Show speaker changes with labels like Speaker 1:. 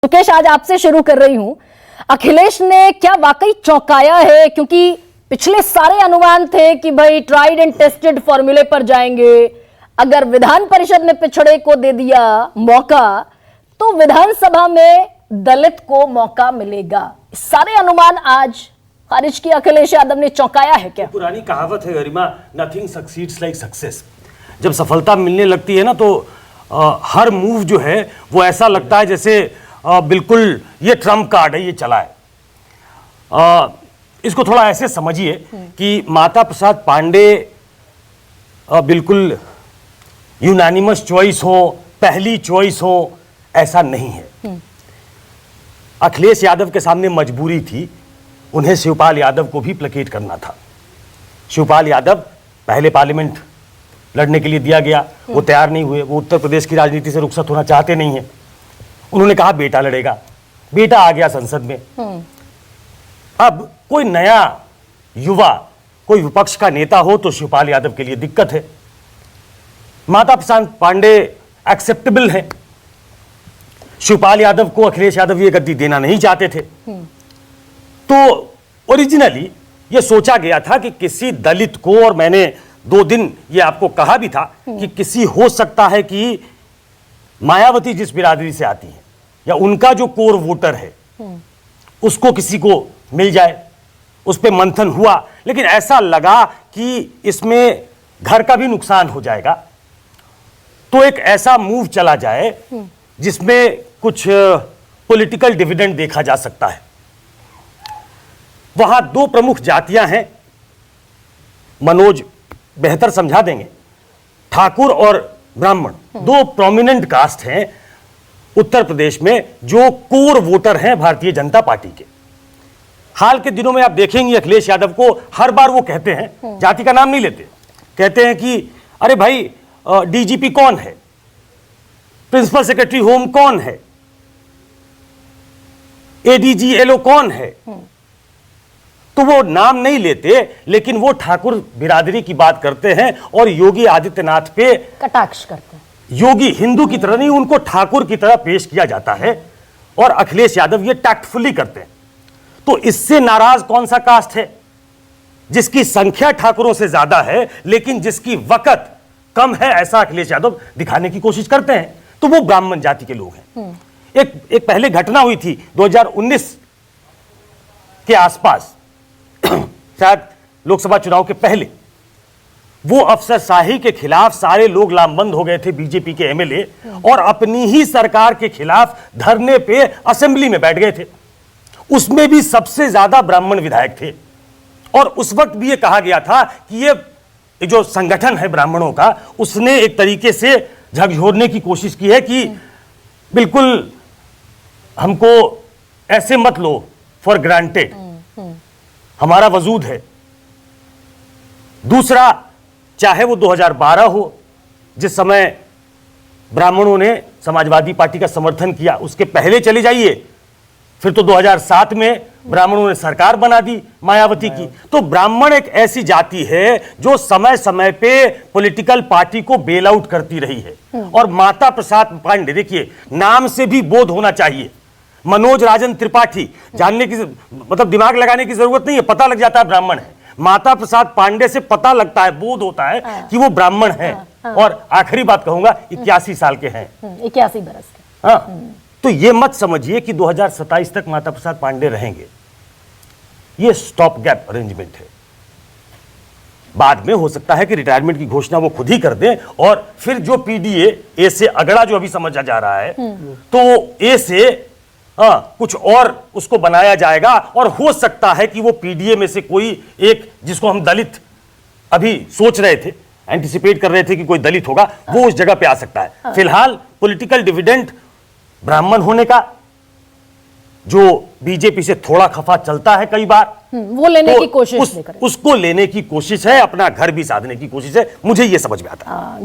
Speaker 1: मुकेश, आज आपसे शुरू कर रही हूं। अखिलेश ने क्या वाकई चौंकाया है? क्योंकि पिछले सारे अनुमान थे कि भाई ट्राइड एंड टेस्टेड फॉर्मूले पर जाएंगे। अगर विधान परिषद ने पिछड़े को दे दिया मौका तो विधानसभा में दलित को मौका मिलेगा। सारे अनुमान आज खारिज किया अखिलेश यादव ने। चौंकाया है क्या?
Speaker 2: पुरानी कहावत है गरिमा, नथिंग सक्सीड्स लाइक सक्सेस। जब सफलता मिलने लगती है ना तो हर मूव जो है वो ऐसा लगता है जैसे बिल्कुल ये ट्रम्प कार्ड है, ये चला है। इसको थोड़ा ऐसे समझिए कि माता प्रसाद पांडे बिल्कुल यूनानिमस चॉइस हो, पहली चॉइस हो, ऐसा नहीं है। अखिलेश यादव के सामने मजबूरी थी, उन्हें शिवपाल यादव को भी प्लेकेट करना था। शिवपाल यादव पहले पार्लियामेंट लड़ने के लिए दिया गया, वो तैयार नहीं हुए। वो उत्तर प्रदेश की राजनीति से रुखसत होना चाहते नहीं है। उन्होंने कहा बेटा लड़ेगा, बेटा आ गया संसद में। अब कोई नया युवा, कोई विपक्ष का नेता हो तो शिवपाल यादव के लिए दिक्कत है। माता प्रसाद पांडे एक्सेप्टेबल है, शिवपाल यादव को अखिलेश यादव ये गद्दी देना नहीं चाहते थे। तो ओरिजिनली ये सोचा गया था कि किसी दलित को, और मैंने 2 दिन ये आपको कहा भी था कि किसी हो सकता है कि मायावती जिस बिरादरी से आती है या उनका जो कोर वोटर है उसको किसी को मिल जाए। उस पे मंथन हुआ, लेकिन ऐसा लगा कि इसमें घर का भी नुकसान हो जाएगा, तो एक ऐसा मूव चला जाए जिसमें कुछ पॉलिटिकल डिविडेंड देखा जा सकता है। वहां 2 प्रमुख जातियां हैं, मनोज बेहतर समझा देंगे। ठाकुर और ब्राह्मण 2 प्रोमिनेंट कास्ट हैं उत्तर प्रदेश में जो कोर वोटर हैं भारतीय जनता पार्टी के। हाल के दिनों में आप देखेंगे अखिलेश यादव को हर बार वो कहते हैं, जाति का नाम नहीं लेते, कहते हैं कि अरे भाई डीजीपी कौन है, प्रिंसिपल सेक्रेटरी होम कौन है, एडीजी एलओ कौन है। तो वो नाम नहीं लेते, लेकिन वो ठाकुर बिरादरी की बात करते हैं और योगी आदित्यनाथ पे
Speaker 1: कटाक्ष करते हैं।
Speaker 2: योगी हिंदू की तरह नहीं, उनको ठाकुर की तरह पेश किया जाता है और अखिलेश यादव ये टैक्टफुली करते हैं। तो इससे नाराज कौन सा कास्ट है? जिसकी संख्या ठाकुरों से ज्यादा है लेकिन जिसकी वक़्त कम है, ऐसा अखिलेश यादव दिखाने की कोशिश करते हैं। तो वो ब्राह्मण जाति के लोग हैं। एक पहले घटना हुई थी 2019 के आसपास, शायद लोकसभा चुनाव के पहले, वो अफसरशाही के खिलाफ सारे लोग लामबंद हो गए थे, बीजेपी के एमएलए, और अपनी ही सरकार के खिलाफ धरने पे असेंबली में बैठ गए थे। उसमें भी सबसे ज्यादा ब्राह्मण विधायक थे। और उस वक्त भी ये कहा गया था कि ये जो संगठन है ब्राह्मणों का, उसने एक तरीके से झकझोरने की कोशिश की है कि बिल्कुल हमको ऐसे मत लो फॉर ग्रांटेड, हमारा वजूद है। दूसरा, चाहे वो 2012 हो जिस समय ब्राह्मणों ने समाजवादी पार्टी का समर्थन किया, उसके पहले चले जाइए, फिर तो 2007 में ब्राह्मणों ने सरकार बना दी मायावती की। तो ब्राह्मण एक ऐसी जाति है जो समय समय पे पॉलिटिकल पार्टी को बेल आउट करती रही है। और माता प्रसाद पांडे, देखिए नाम से भी बोध होना चाहिए, मनोज राजन त्रिपाठी, जानने की मतलब दिमाग लगाने की जरूरत नहीं है, पता लग जाता है ब्राह्मण है। माता प्रसाद पांडे से पता लगता है, बोध होता है कि वो ब्राह्मण है। और आखिरी बात कहूंगा, 81 साल के हैं,
Speaker 1: 81 बरस के।
Speaker 2: हाँ, तो ये मत समझिए कि 2027 तक माता प्रसाद पांडे रहेंगे। ये स्टॉप गैप अरेंजमेंट है। बाद में हो सकता है कि रिटायरमेंट की घोषणा वो खुद ही कर दें और फिर जो पीडीए ए से अगड़ा जो अभी समझा जा रहा है, तो ए से कुछ और उसको बनाया जाएगा। और हो सकता है कि वो पीडीए में से कोई एक, जिसको हम दलित अभी सोच रहे थे, एंटिसिपेट कर रहे थे कि कोई दलित होगा, वो उस जगह पे आ सकता है। फिलहाल पॉलिटिकल डिविडेंड ब्राह्मण होने का, जो बीजेपी से थोड़ा खफा चलता है कई बार,
Speaker 1: वो लेने की कोशिश
Speaker 2: उसको लेने की कोशिश है, अपना घर भी साधने की कोशिश है। मुझे ये समझ में आता है।